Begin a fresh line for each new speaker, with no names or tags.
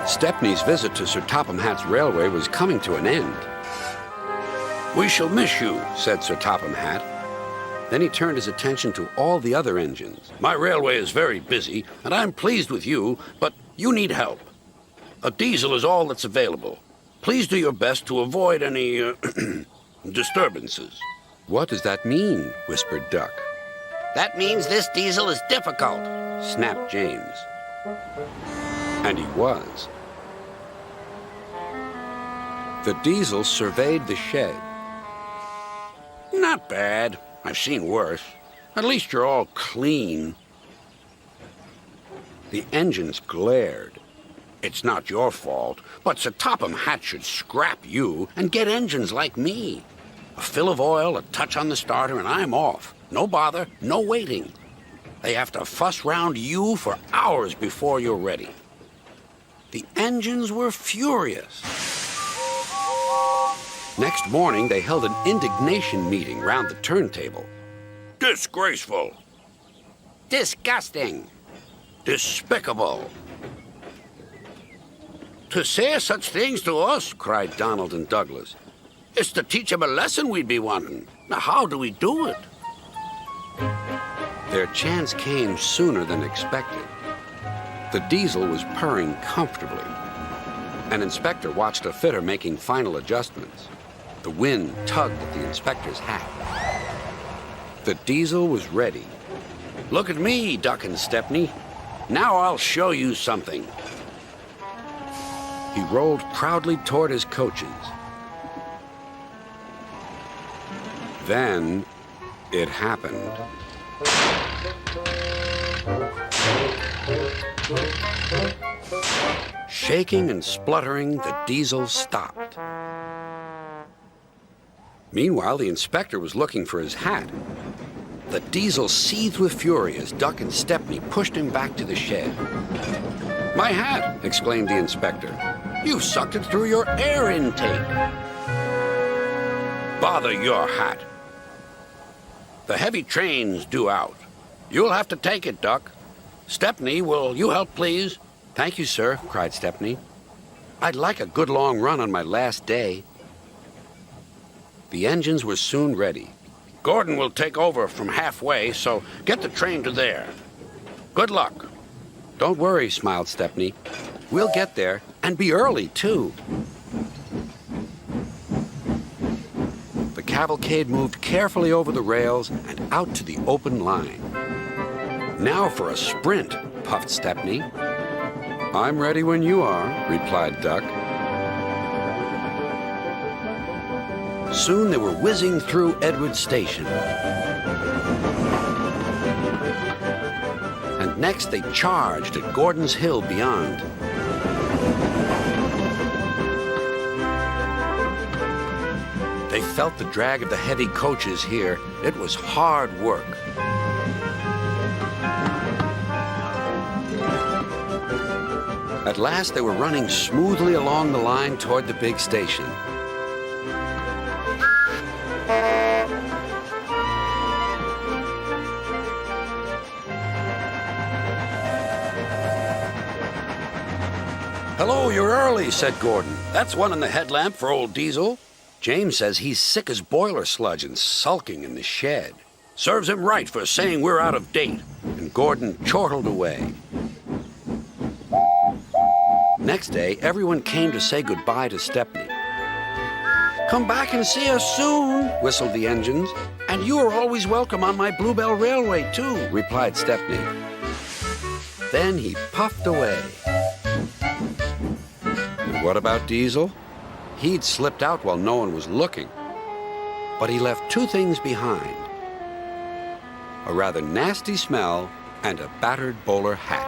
Stepney's visit to Sir Topham Hatt's railway was coming to an end. "We shall miss you," said Sir Topham Hatt. Then he turned his attention to all the other engines. "My railway is very busy, and I'm pleased with you, but you need help. A diesel is all that's available. Please do your best to avoid any disturbances." "What does that mean?" whispered Duck.
"That means this diesel is difficult,"
snapped James. And he was. The diesel surveyed the shed.
"Not bad. I've seen worse. At least you're all clean."
The engines glared.
"It's not your fault, but Sir Topham Hatt should scrap you and get engines like me. A fill of oil, a touch on the starter, and I'm off. No bother, no waiting. They have to fuss round you for hours before you're ready." The engines were furious.
Next morning, they held an indignation meeting round the turntable.
"Disgraceful. Disgusting. Despicable. To say such things to us," cried Donald and Douglas, "is to teach him a lesson we'd be wanting. Now, how do we do it?"
Their chance came sooner than expected. The diesel was purring comfortably. An inspector watched a fitter making final adjustments. The wind tugged at the inspector's hat. The diesel was ready.
"Look at me, Duck and Stepney. Now I'll show you something."
He rolled proudly toward his coaches. Then it happened. Shaking and spluttering, the diesel stopped. Meanwhile, the inspector was looking for his hat. The diesel seethed with fury as Duck and Stepney pushed him back to the shed.
"My hat!" exclaimed the inspector. "You sucked it through your air intake." "Bother your hat. The heavy train's due out. You'll have to take it, Duck. Stepney, will you help, please?"
"Thank you, sir," cried Stepney. "I'd like a good long run on my last day." The engines were soon ready.
"Gordon will take over from halfway, so get the train to there. Good luck."
"Don't worry," smiled Stepney. "We'll get there, and be early, too." The cavalcade moved carefully over the rails and out to the open line. "Now for a sprint," puffed Stepney. "I'm ready when you are," replied Duck. Soon they were whizzing through Edward Station. And next they charged at Gordon's Hill beyond. They felt the drag of the heavy coaches here. It was hard work. At last they were running smoothly along the line toward the big station.
"Hello, you're early," said Gordon. "That's one in the headlamp for old Diesel."
"James says he's sick as boiler sludge and sulking in the shed."
"Serves him right for saying we're out of date."
And Gordon chortled away. Next day, everyone came to say goodbye to Stepney.
"Come back and see us soon,"
whistled the engines.
"And you are always welcome on my Bluebell Railway, too,"
replied Stepney. Then he puffed away. And what about Diesel? He'd slipped out while no one was looking. But he left two things behind: a rather nasty smell and a battered bowler hat.